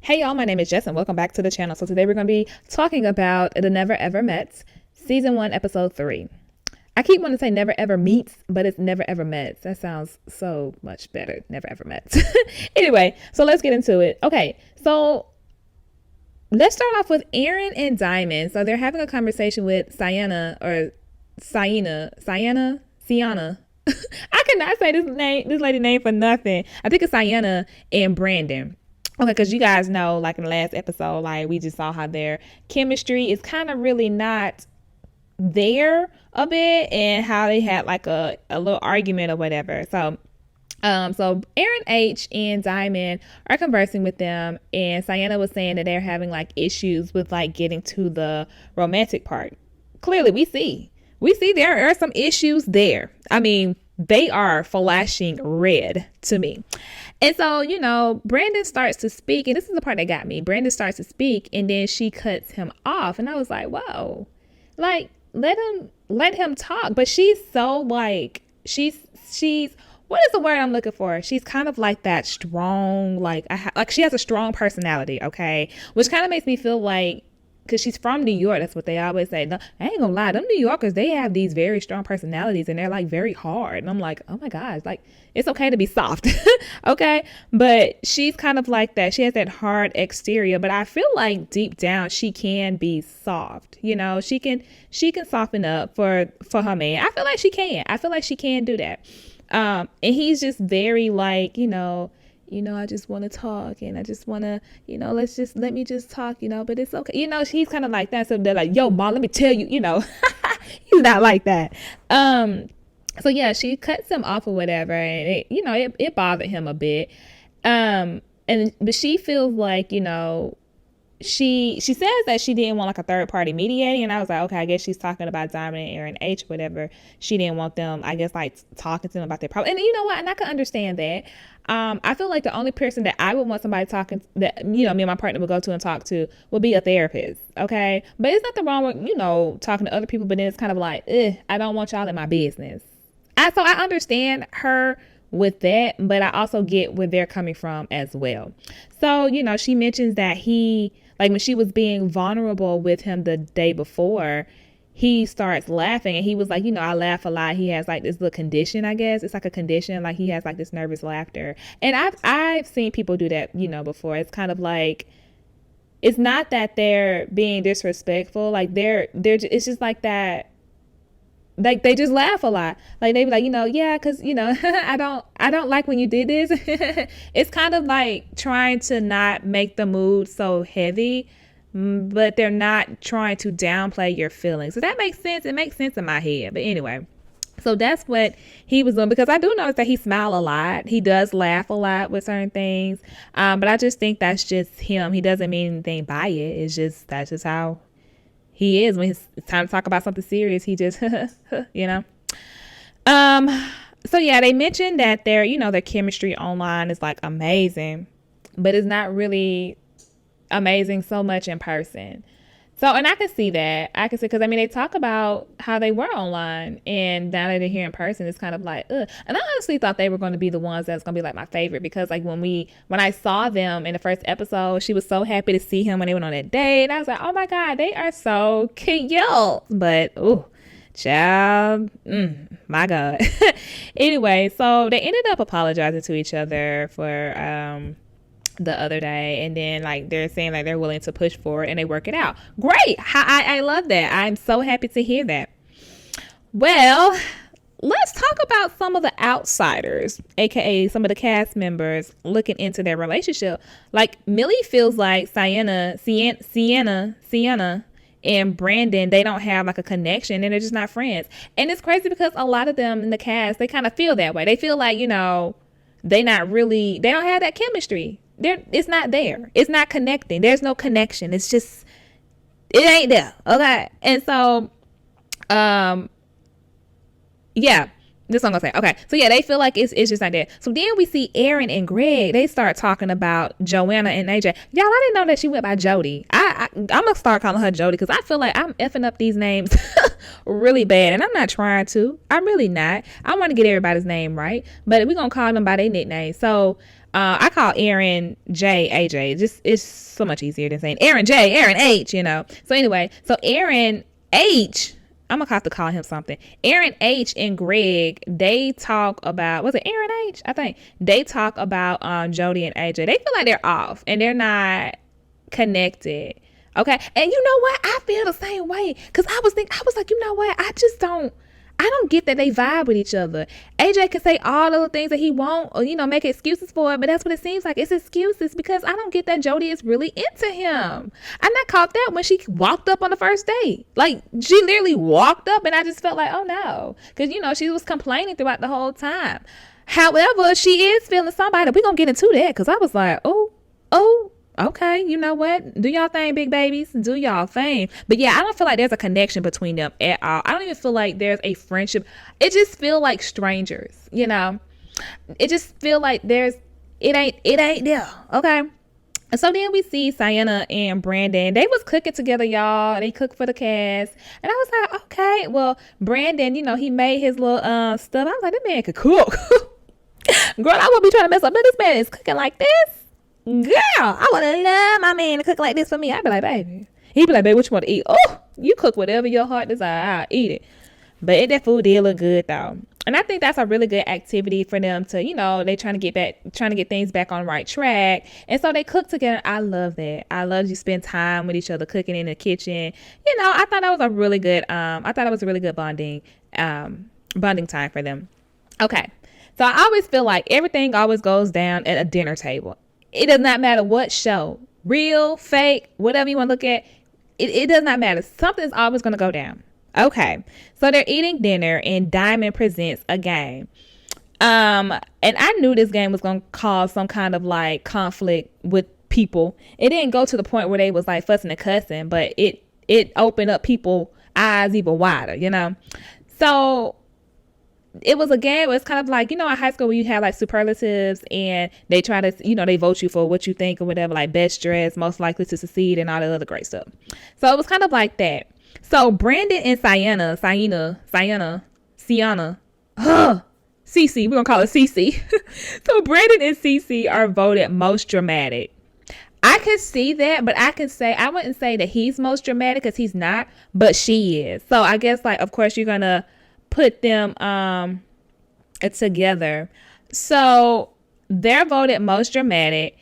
Hey y'all, my name is Jess and welcome back to the channel. So today we're going to be talking about The Never Ever Mets, Season 1, Episode 3. I keep wanting to say Never Ever Meets, but it's Never Ever Mets. That sounds so much better. Never Ever Mets. Anyway, so let's get into it. Okay, so let's start off with Aaron and Diamond. So they're having a conversation with Sienna. I cannot say this lady name for nothing. I think it's Sienna and Brandon. Okay, because you guys know, like in the last episode, like we just saw how their chemistry is kind of really not there a bit, and how they had like a little argument or whatever. So Aaron H and Diamond are conversing with them, and Sienna was saying that they're having like issues with like getting to the romantic part. Clearly, we see there are some issues there. I mean, they are flashing red to me. And so, Brandon starts to speak, and this is the part that got me. Brandon starts to speak, and then she cuts him off, and I was like, whoa, like let him talk. But she's so like she's what is the word I'm looking for? She's kind of like that strong, like she has a strong personality, okay, which kind of makes me feel like, because she's from New York, that's what they always say. No, I ain't gonna lie, them New Yorkers, they have these very strong personalities, and they're like very hard. And I'm like, oh my gosh, like it's okay to be soft, okay? But she's kind of like that. She has that hard exterior, but I feel like deep down she can be soft. She can soften up for her man. I feel like she can. I feel like she can do that. And he's just very like, I just want to talk, and I just want to, let me just talk, but it's okay. He's kind of like that. So they're like, yo, mom, let me tell you, he's not like that. So yeah, she cuts him off or whatever, and it bothered him a bit. But she feels like, she says that she didn't want like a third party mediating, and I was like, okay, I guess she's talking about Diamond and Aaron H, whatever. She didn't want them, I guess, like talking to them about their problem. And you know what? And I can understand that. I feel like the only person that I would want somebody talking that, me and my partner would go to and talk to would be a therapist. Okay. But it's nothing wrong with, talking to other people, but then it's kind of like, I don't want y'all in my business. So I understand her with that, but I also get where they're coming from as well. So, she mentions that like when she was being vulnerable with him the day before, he starts laughing, and he was like, I laugh a lot. He has like this little condition, I guess. It's like a condition, like he has like this nervous laughter. And I've seen people do that, before. It's kind of like, it's not that they're being disrespectful. Like it's just like that. Like they just laugh a lot. Like they be like, yeah, because I don't like when you did this. It's kind of like trying to not make the mood so heavy, but they're not trying to downplay your feelings. So that makes sense. It makes sense in my head. But anyway, so that's what he was doing, because I do notice that he smiles a lot. He does laugh a lot with certain things. But I just think that's just him. He doesn't mean anything by it. That's just how he is. When it's time to talk about something serious, he just, So yeah, they mentioned that their chemistry online is like amazing, but it's not really amazing so much in person. So, and I can see that. Because they talk about how they were online, and now that they're here in person, it's kind of like, ugh. And I honestly thought they were going to be the ones that's going to be like my favorite, because like when I saw them in the first episode, she was so happy to see him when they went on that date. And I was like, oh my God, they are so cute. But, ooh, child, my God. Anyway, so they ended up apologizing to each other for, the other day, and then like they're saying like they're willing to push forward and they work it out. Great. I love that. I'm so happy to hear that. Well, let's talk about some of the outsiders, aka some of the cast members looking into their relationship. Like Millie feels like Sienna and Brandon, they don't have like a connection, and they're just not friends. And it's crazy because a lot of them in the cast, they kind of feel that way. They feel like, they don't have that chemistry. It's not there. It's not connecting. There's no connection. It's just, it ain't there. Okay. And so, yeah, this I'm gonna say. Okay. So yeah, they feel like it's just not there. So then we see Aaron and Greg. They start talking about Joanna and AJ. Y'all, I didn't know that she went by Jody. I'm gonna start calling her Jody, because I feel like I'm effing up these names really bad. And I'm not trying to. I'm really not. I want to get everybody's name right. But we're going to call them by their nickname. So I call Aaron J AJ. Just it's so much easier than saying Aaron J, Aaron H, So anyway, so Aaron H, I'm gonna have to call him something. Aaron H and Greg, they talk about, was it Aaron H? I think they talk about Jody and AJ. They feel like they're off and they're not connected. Okay. And you know what? I feel the same way. Cause I was like, you know what? I don't get that they vibe with each other. AJ can say all the things that he won't, or make excuses for it, but that's what it seems like. It's excuses because I don't get that Jody is really into him. And I caught that when she walked up on the first date. Like, she literally walked up and I just felt like, oh no. Because, she was complaining throughout the whole time. However, she is feeling somebody. We're going to get into that because I was like, oh, okay, you know what? Do y'all thing, big babies. Do y'all thing. But yeah, I don't feel like there's a connection between them at all. I don't even feel like there's a friendship. It just feel like strangers, It just feel like it ain't there, okay? And so then we see Sienna and Brandon. They was cooking together, y'all. They cooked for the cast. And I was like, okay. Well, Brandon, he made his little stuff. I was like, this man could cook. Girl, I won't be trying to mess up. But this man is cooking like this. Girl, I would have loved my man to cook like this for me. I'd be like, baby. He'd be like, baby, what you want to eat? Oh, you cook whatever your heart desire. I'll eat it. But that food did look good, though. And I think that's a really good activity for them to, they trying to get things back on the right track. And so they cook together. I love that. I love you spend time with each other cooking in the kitchen. I thought that was a really good, bonding time for them. Okay. So I always feel like everything always goes down at a dinner table. It does not matter what show, real, fake, whatever you want to look at. It does not matter. Something's always going to go down. Okay. So they're eating dinner and Diamond presents a game. And I knew this game was going to cause some kind of like conflict with people. It didn't go to the point where they was like fussing and cussing, but it opened up people's eyes even wider, So it was a game where it's kind of like, in high school where you have like superlatives and they try to, they vote you for what you think or whatever, like best dressed, most likely to succeed and all that other great stuff. So it was kind of like that. So Brandon and Sienna, Cece, we're going to call it Cece. So Brandon and Cece are voted most dramatic. I could see that, but I wouldn't say that he's most dramatic because he's not, but she is. So I guess like, of course, you're going to put them together. So they're voted most dramatic.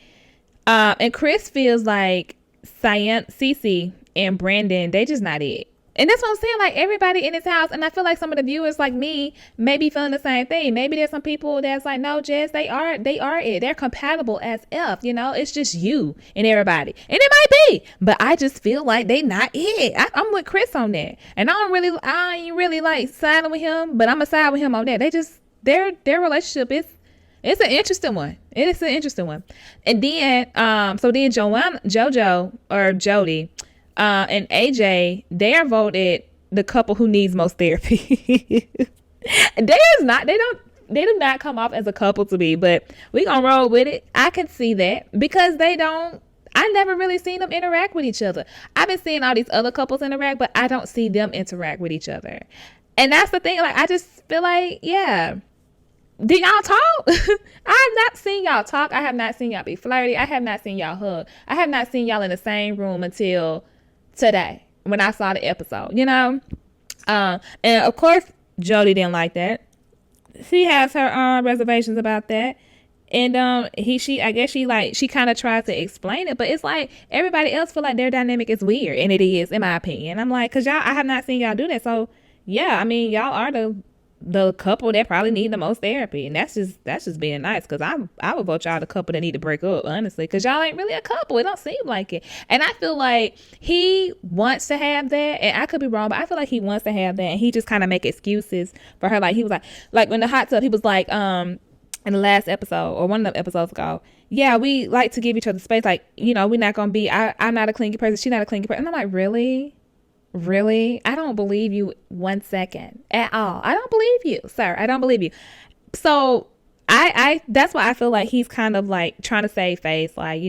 And Chris feels like Cece and Brandon, they just not it. And that's what I'm saying, like everybody in his house, and I feel like some of the viewers like me may be feeling the same thing. Maybe there's some people that's like, no, Jess, they are it. They're compatible as F, it's just you and everybody. And it might be, but I just feel like they not it. I'm with Chris on that. And I ain't really like siding with him, but I'm gonna side with him on that. They just, their relationship it's an interesting one. It is an interesting one. And then, so then JoJo or Jody, and AJ, they are voted the couple who needs most therapy. They do not come off as a couple to me, but we gonna roll with it. I can see that because I never really seen them interact with each other. I've been seeing all these other couples interact, but I don't see them interact with each other. And that's the thing. Like, I just feel like, yeah. Did y'all talk? I have not seen y'all talk. I have not seen y'all be flirty. I have not seen y'all hug. I have not seen y'all in the same room until today when I saw the episode, and of course Jody didn't like that. She has her reservations about that, and she kind of tried to explain it, but it's like everybody else feel like their dynamic is weird, and it is, in my opinion. I'm like, cause I have not seen y'all do that, so yeah, I mean, y'all are the couple that probably need the most therapy, and that's just being nice, because I would vote y'all the couple that need to break up, honestly, because y'all ain't really a couple. It don't seem like it. And I feel like he wants to have that, and I could be wrong, but I feel like he wants to have that, and he just kind of make excuses for her. Like, he was like in the hot tub, he was like in the last episode or one of the episodes ago, yeah, we like to give each other space, like, we're not gonna be, I'm not a clingy person, she's not a clingy person. And I'm like, Really? I don't believe you 1 second at all. I don't believe you, sir. I don't believe you. So I that's why I feel like he's kind of like trying to save face, like,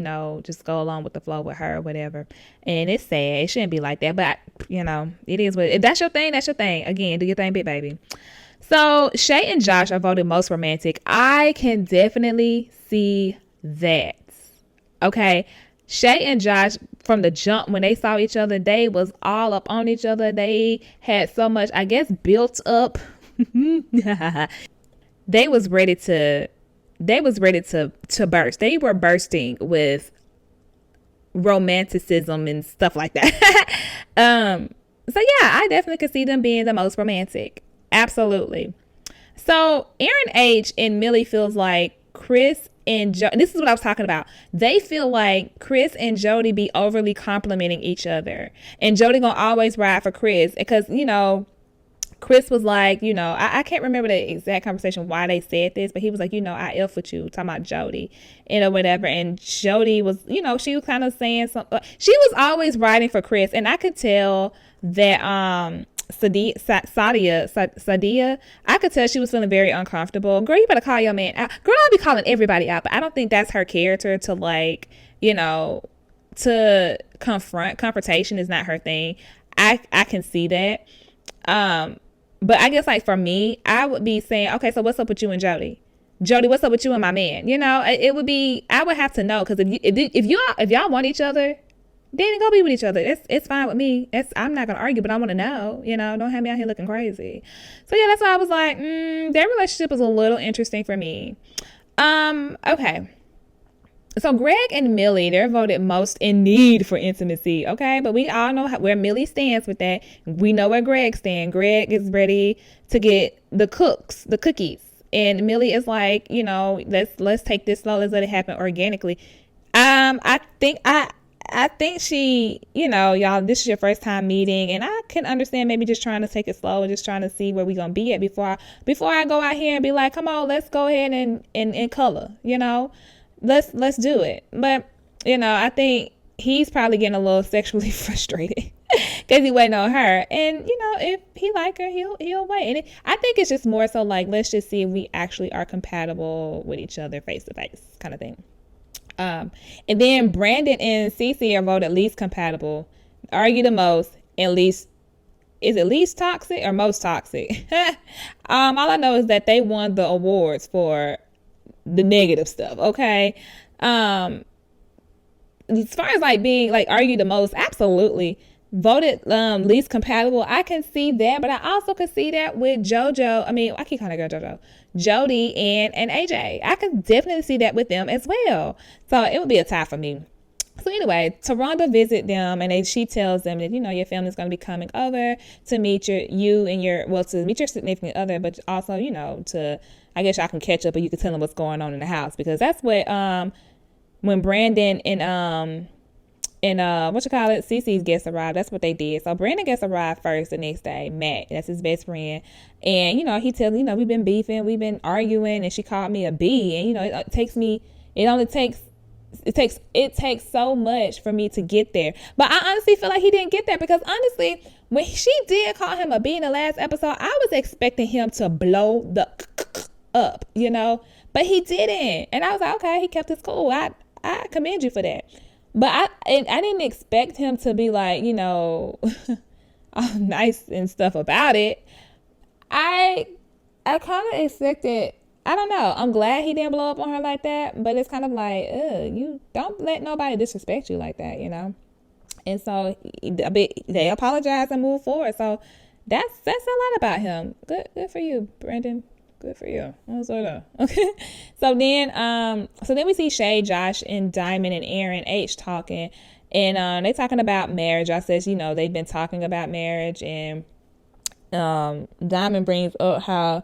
just go along with the flow with her or whatever. And it's sad. It shouldn't be like that, but it is what if that's your thing, that's your thing. Again, do your thing, big baby. So Shay and Josh are voted most romantic. I can definitely see that. Okay. Shay and Josh, from the jump when they saw each other, they was all up on each other. They had so much, I guess, built up. they was ready to burst. They were bursting with romanticism and stuff like that. So yeah, I definitely could see them being the most romantic. Absolutely. So Aaron H and Millie feels like Chris and this is what I was talking about. They feel like Chris and Jody be overly complimenting each other, and Jody gonna always ride for Chris because Chris was like, I can't remember the exact conversation why they said this, but he was like, I F with you, talking about Jody, or whatever. And Jody was, she was kind of saying something. She was always riding for Chris, and I could tell that Sadia, I could tell she was feeling very uncomfortable. Girl, you better call your man out. Girl, I'll be calling everybody out, but I don't think that's her character to to confrontation is not her thing. I can see that. But I guess like for me, I would be saying, okay, so what's up with you and Jody? Jody, what's up with you and my man? It would be, I would have to know, because if y'all want each other, then go be with each other. It's fine with me. I'm not gonna argue, but I want to know. Don't have me out here looking crazy. So yeah, that's why I was like, their relationship is a little interesting for me. Okay. So Greg and Millie, they're voted most in need for intimacy, okay? But we all know where Millie stands with that. We know where Greg stands. Greg is ready to get the cookies. And Millie is like, let's take this slow. Let's let it happen organically. I think she, y'all, this is your first time meeting, and I can understand maybe just trying to take it slow and just trying to see where we're going to be at before I go out here and be like, come on, let's go ahead and color, Let's do it. But, I think he's probably getting a little sexually frustrated because he waiting on her. And, if he like her, he'll wait. And I think it's just more so like, let's just see if we actually are compatible with each other face to face kind of thing. And then Brandon and Cece are voted least compatible, argue the most, and least. Is it least toxic or most toxic? All I know is that they won the awards for the negative stuff, okay? As far as like being like argued the most, absolutely. Voted least compatible, I can see that, but I also can see that with JoJo. I mean, I keep calling her JoJo. Jody and AJ. I can definitely see that with them as well. So it would be a tie for me. So anyway, Taronda visit them, and she tells them that, your family's going to be coming over to meet to meet your significant other, but also, I guess y'all can catch up and you can tell them what's going on in the house, because that's what, when Brandon and Cece's guests arrived, that's what they did. So Brandon guests arrived first the next day. Matt, that's his best friend. And, he tells, we've been beefing, we've been arguing, and she called me a B. And, it takes so much for me to get there. But I honestly feel like he didn't get there, because honestly, when she did call him a B in the last episode, I was expecting him to blow the up, but he didn't. And I was like, okay, he kept his cool. I commend you for that. But I didn't expect him to be like, all nice and stuff about it. I kind of expected, I don't know. I'm glad he didn't blow up on her like that, but it's kind of like, you don't let nobody disrespect you like that, And so they apologize and move forward. So that's a lot about him. Good for you, Brandon. Good for you. Okay. So then we see Shay, Josh, and Diamond and Aaron H talking, and they talking about marriage. I says, they've been talking about marriage, and Diamond brings up how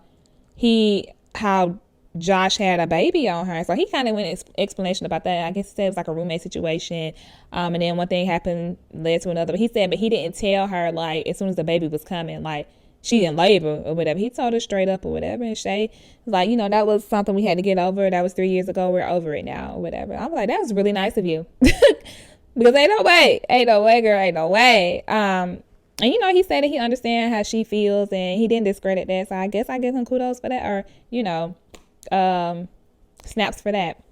Josh had a baby on her. So he kind of went explanation about that. I guess he said it was like a roommate situation. And then one thing happened led to another. But he said, but he didn't tell her, like, as soon as the baby was coming, like, she in labor or whatever. He told her straight up or whatever. And Shay was like, that was something we had to get over. That was 3 years ago. We're over it now or whatever. I was like, that was really nice of you. Because ain't no way, girl, ain't no way. And he said that he understands how she feels, and he didn't discredit that. So I guess I give him kudos for that. Or, snaps for that.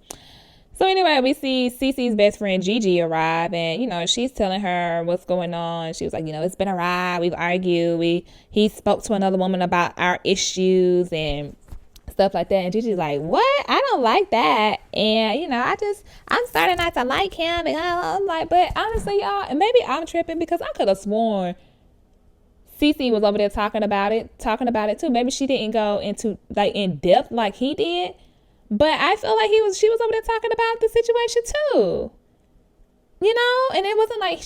So anyway, we see Cece's best friend Gigi arrive, and she's telling her what's going on. She was like, it's been a ride. We've argued. He spoke to another woman about our issues and stuff like that. And Gigi's like, what? I don't like that. And I'm starting not to like him. And I'm like, but honestly, y'all, and maybe I'm tripping because I could have sworn Cece was over there talking about it too. Maybe she didn't go into like in depth like he did. But I feel like she was over there talking about the situation too. And it wasn't like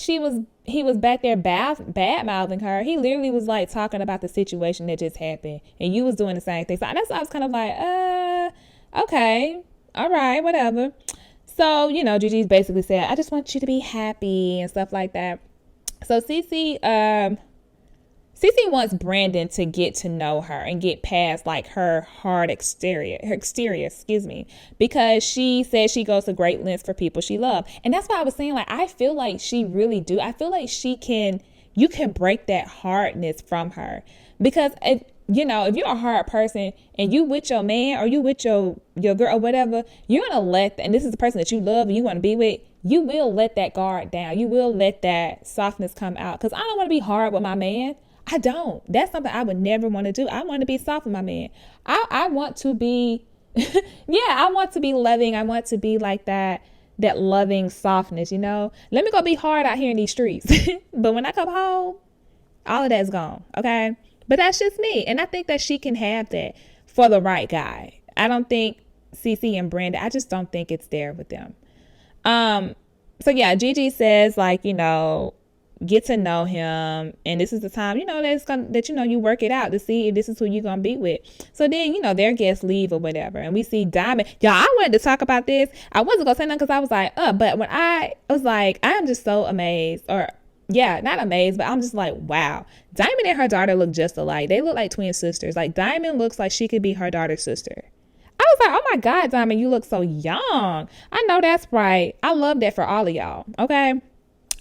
he was back there bad mouthing her. He literally was like talking about the situation that just happened. And you was doing the same thing. So that's why I was kind of like, okay, all right, whatever. So, Gigi's basically said, I just want you to be happy and stuff like that. So Cece wants Brandon to get to know her and get past like her hard exterior, because she says she goes to great lengths for people she loves. And that's why I was saying, like, I feel like she really do. I feel like you can break that hardness from her, because if you're a hard person and you with your man or you with your girl or whatever, you're going to and this is the person that you love and you want to be with, you will let that guard down. You will let that softness come out. Because I don't want to be hard with my man. I don't. That's something I would never want to do. I want to be soft with my man. I want to be, I want to be loving. I want to be like that loving softness, Let me go be hard out here in these streets. But when I come home, all of that's gone, okay? But that's just me. And I think that she can have that for the right guy. I don't think Cece and Brandon, I just don't think it's there with them. So yeah, Gigi says like, get to know him, and this is the time you work it out to see if this is who you're gonna be with. So then their guests leave or whatever, and we see Diamond. Y'all, I wanted to talk about this. I wasn't gonna say nothing because I was like, but when I was like, I am just so amazed, or not amazed, but I'm just like, wow. Diamond and her daughter look just alike. They look like twin sisters. Like Diamond looks like she could be her daughter's sister. I was like, oh my God, Diamond, you look so young. I know that's right. I love that for all of y'all. Okay.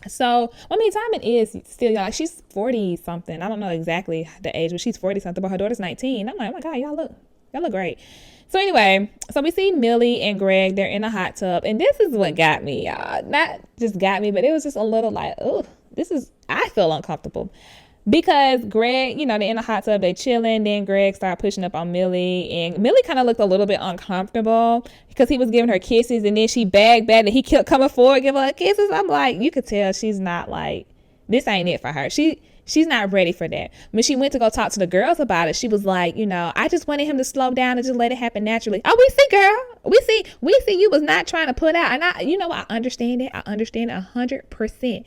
So, Diamond is still young. Like, she's 40 something. I don't know exactly the age, but she's 40 something, but her daughter's 19. I'm like, oh my God, y'all look great. So anyway, we see Millie and Greg, they're in a hot tub. And this is what got me, y'all. Not just got me, but it was just a little like, I feel uncomfortable. Because Greg, they're in a hot tub, they chilling. Then Greg started pushing up on Millie. And Millie kind of looked a little bit uncomfortable because he was giving her kisses. And then she bagged back and he kept coming forward, giving her kisses. I'm like, you could tell she's not like, this ain't it for her. She's not ready for that. When she went to go talk to the girls about it, she was like, I just wanted him to slow down and just let it happen naturally. Oh, we see, girl. We see you was not trying to put out. And I understand it. I understand 100%.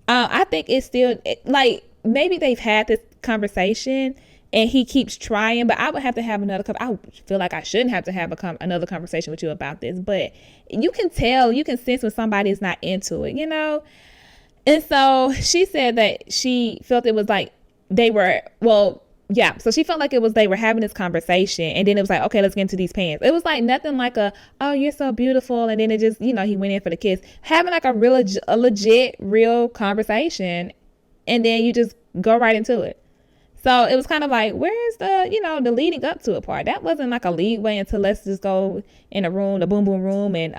I think it's still like, maybe they've had this conversation and he keeps trying, but I would have to have I feel like I shouldn't have to have another conversation with you about this, but you can sense when somebody is not into it, And so she said that she felt it was like they were, so she felt like they were having this conversation, and then it was like, okay, let's get into these pants. It was like nothing like oh, you're so beautiful. And then it just, he went in for the kiss, having like a legit, real conversation. And then you just go right into it. So it was kind of like, where's the, the leading up to it part? That wasn't like a lead way into let's just go in a room, the boom boom room, and,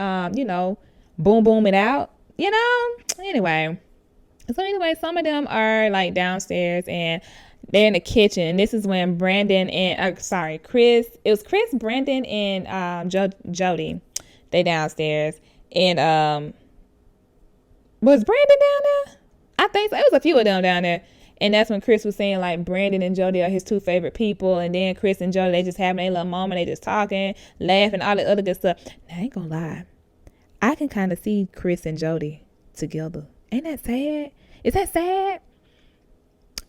boom boom it out, Anyway. So some of them are like downstairs and they're in the kitchen. This is when Brandon and, Chris, it was Chris, Brandon, and Jody. They downstairs. And was Brandon down there? I think so. It was a few of them down there. And that's when Chris was saying like Brandon and Jody are his two favorite people. And then Chris and Jody, they just having a little moment. They just talking, laughing, all the other good stuff. Now, I ain't gonna lie. I can kind of see Chris and Jody together. Ain't that sad? Is that sad?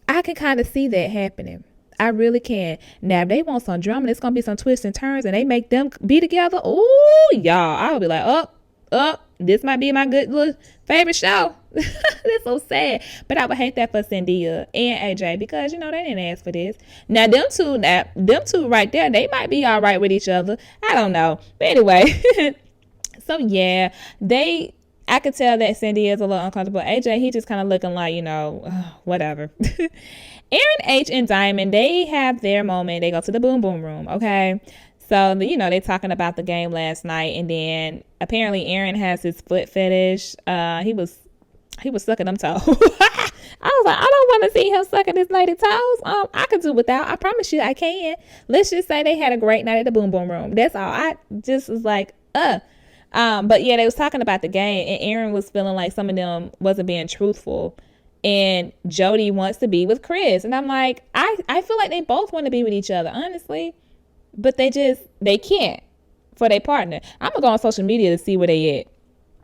I can kind of see that happening. I really can. Now, if they want some drama, it's going to be some twists and turns and they make them be together. Oh, y'all. I would be like, this might be my good little favorite show. That's so sad. But I would hate that for Cynthia and AJ because, they didn't ask for this. Now, them two right there, they might be all right with each other. I don't know. But anyway, so yeah, I could tell that Cindy is a little uncomfortable. AJ, he just kind of looking like, whatever. Aaron H and Diamond, they have their moment. They go to the boom boom room. Okay. So, they're talking about the game last night, and then apparently Aaron has his foot fetish. He was sucking them toes. I was like, I don't want to see him sucking this lady toes. I could do without. I promise you, I can. Let's just say they had a great night at the Boom Boom Room. That's all. I just was like, But yeah, they was talking about the game, and Aaron was feeling like some of them wasn't being truthful, and Jody wants to be with Chris, and I'm like, I feel like they both want to be with each other, honestly, but they can't for their partner. I'm gonna go on social media to see where they at.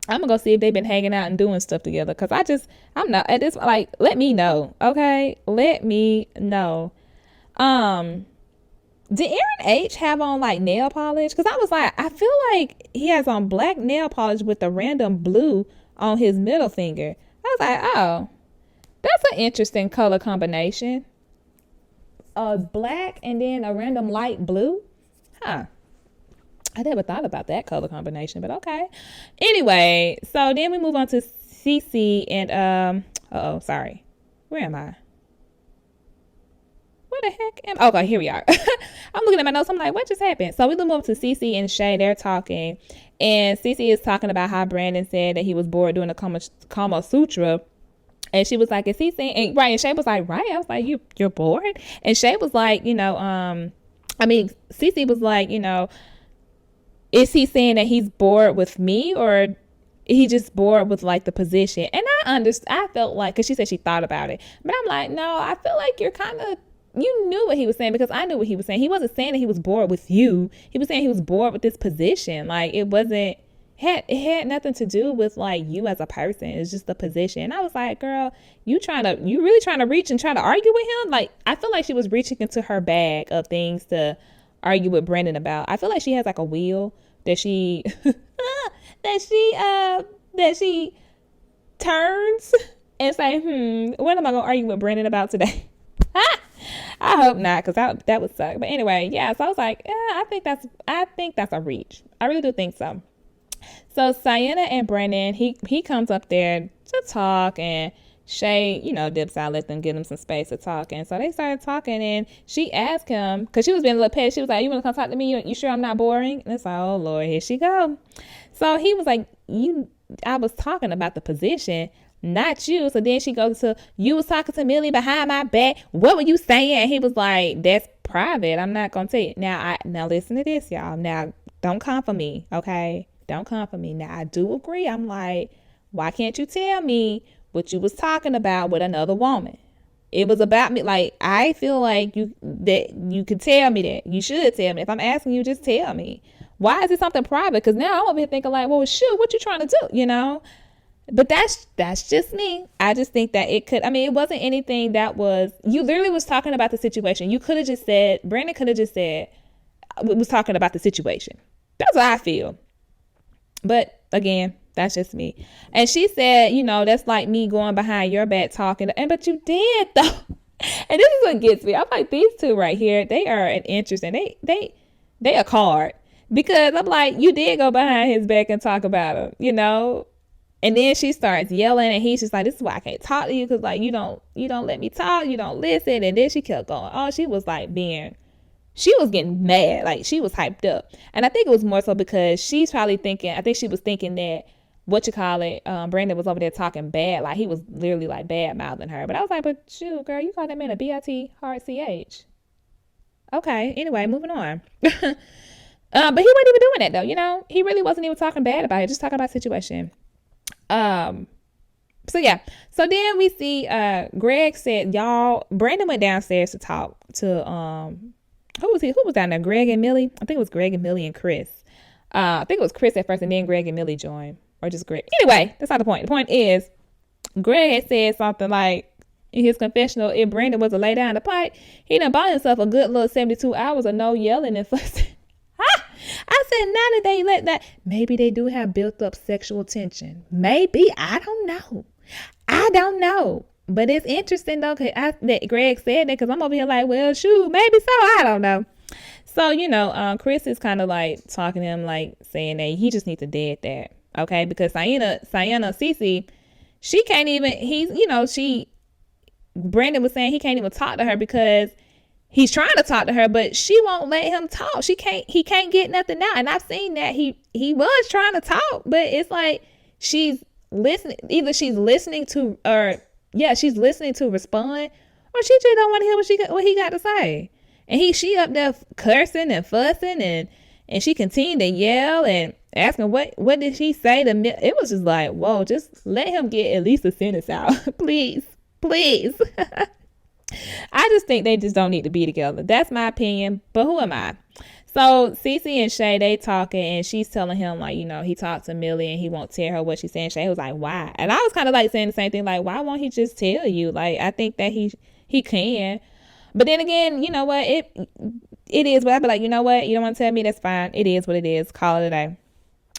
I'm gonna go see if they've been hanging out and doing stuff together, because I'm not at this, like, let me know, okay? Let me know. Did Aaron H have on like nail polish? Because I was like, I feel like he has on black nail polish with a random blue on his middle finger. I was like, oh, that's an interesting color combination. Black and then a random light blue. Huh. I never thought about that color combination, but okay. Anyway, so then we move on to Cece and sorry. Where am I? Where the heck am I? Okay, here we are. I'm looking at my notes. I'm like, what just happened? So we move over to Cece and Shay. They're talking, and Cece is talking about how Brandon said that he was bored doing the Kama Sutra. And she was like, is he saying, and right? And Shay was like, right. I was like, you're bored? And Shay was like, Cece was like, is he saying that he's bored with me, or he just bored with like the position? And I felt like, because she said she thought about it, but I'm like, no, I feel like you knew what he was saying, because I knew what he was saying. He wasn't saying that he was bored with you. He was saying he was bored with this position. Like, it had nothing to do with like you as a person. It's just the position. And I was like, girl, you really trying to reach and try to argue with him? Like, I feel like she was reaching into her bag of things to argue with Brandon about. I feel like she has like a wheel that she that she turns and say, what am I gonna argue with Brandon about today? I hope not, because that would suck. But anyway, yeah. So I was like, I think that's a reach. I really do think so. So Sienna and Brandon, he comes up there to talk, and Shay, dips out, let them give him some space to talk. And so they started talking, and she asked him, because she was being a little petty. She was like, you want to come talk to me? You sure I'm not boring? And it's like, oh Lord, here she go. So he was like, I was talking about the position, not you. So then she goes to, you was talking to Millie behind my back. What were you saying? And he was like, that's private. I'm not going to tell you. Now listen to this, y'all. Now, don't come for me, okay? Don't come for me. Now, I do agree. I'm like, why can't you tell me what you was talking about with another woman? It was about me. Like, I feel like you could tell me that. You should tell me. If I'm asking you, just tell me. Why is it something private? Because now I'm over here thinking like, well, shoot, what you trying to do, But that's just me. I just think that it wasn't anything that was, you literally was talking about the situation. You could have just said, Brandon could have just said, was talking about the situation. That's what I feel. But again, that's just me. And she said, that's like me going behind your back talking. But you did though. And this is what gets me. I'm like, these two right here, they are an interesting. They a card, because I'm like, you did go behind his back and talk about him, And then she starts yelling, and he's just like, this is why I can't talk to you, because like you don't let me talk, you don't listen. And then she kept going. Oh, she was getting mad, like she was hyped up. And I think it was more so because she's probably thinking, I think she was thinking that Brandon was over there talking bad, like he was literally like bad mouthing her. But I was like, but shoot, girl, you called that man a BIT hard CH. Okay, anyway, moving on. But he wasn't even doing that though, he really wasn't even talking bad about it, just talking about the situation. So yeah, so then we see Greg said, Brandon went downstairs to talk to who was down there? Greg and Millie? I think it was Greg and Millie and Chris. I think it was Chris at first, and then Greg and Millie joined, or just Greg. Anyway, that's not the point. The point is, Greg had said something like in his confessional, if Brandon was to lay down the pipe, he done bought himself a good little 72 hours of no yelling and fussing. I said, now that they let that, maybe they do have built up sexual tension. Maybe. I don't know. But it's interesting though, that Greg said that, because I'm over here like, well, shoot, maybe so. I don't know. So, Chris is kind of like talking to him, like saying that he just needs to dead that. Okay. Because Sienna, Cece, she can't even, Brandon was saying he can't even talk to her because he's trying to talk to her, but she won't let him talk. He can't get nothing out. And I've seen that he was trying to talk, but it's like she's listening. Either she's listening to, or yeah, she's listening to respond, or she just don't want to hear what he got to say. And she up there cursing and fussing, and she continued to yell and asking what did she say to me. It was just like, whoa, just let him get at least a sentence out. Please. I just think they just don't need to be together. That's my opinion, but who am I? So Cece and Shay, they talking, and she's telling him, like, he talked to Millie and he won't tell her what she's saying. Shay was like, why? And I was kind of like saying the same thing, like, why won't he just tell you? Like, I think that he can. But then again, you know what? It is, but I'd be like, you know what? You don't want to tell me? That's fine. It is what it is. Call it a day.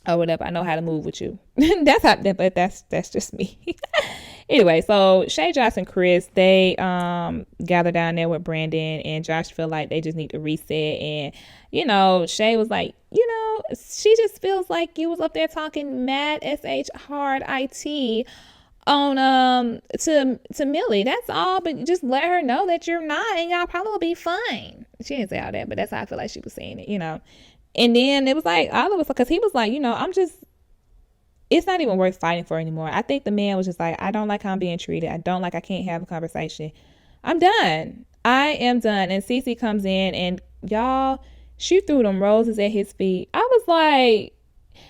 Or whatever. I know how to move with you. But that's just me. Anyway, so Shay, Josh, and Chris, they gather down there with Brandon, and Josh feel like they just need to reset. And Shay was like, she just feels like you was up there talking mad hard it on to Millie. That's all, but just let her know that you're not, and y'all probably will be fine. She didn't say all that, but that's how I feel like she was saying it. And then it was like all of us, because he was like, it's not even worth fighting for anymore. I think the man was just like, I don't like how I'm being treated. I can't have a conversation. I'm done. I am done. And Cece comes in, and y'all, she threw them roses at his feet. I was like,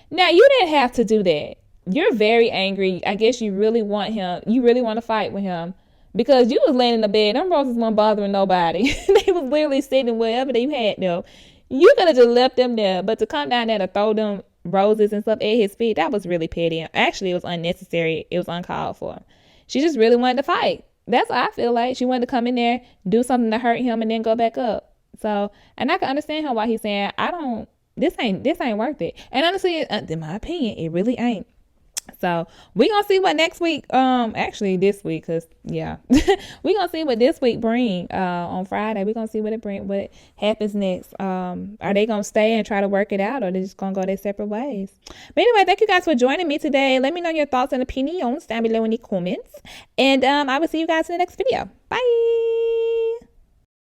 now you didn't have to do that. You're very angry. I guess you really want him. You really want to fight with him, because you was laying in the bed. Them roses weren't bothering nobody. They was literally sitting wherever they had them. You could have just left them there, but to come down there to throw them roses and stuff at his feet, that was really petty. Actually, it was unnecessary. It was uncalled for. She just really wanted to fight. That's what I feel like. She wanted to come in there, do something to hurt him, and then go back up. So, and I can understand him why he's saying, this ain't worth it. And honestly, in my opinion, it really ain't. So we gonna see what next week, actually this week, cause yeah, we gonna see what this week bring. On Friday, we gonna see what happens next. Are they gonna stay and try to work it out, or they just gonna go their separate ways? But anyway, thank you guys for joining me today. Let me know your thoughts and opinions down below in the comments, and I will see you guys in the next video. Bye.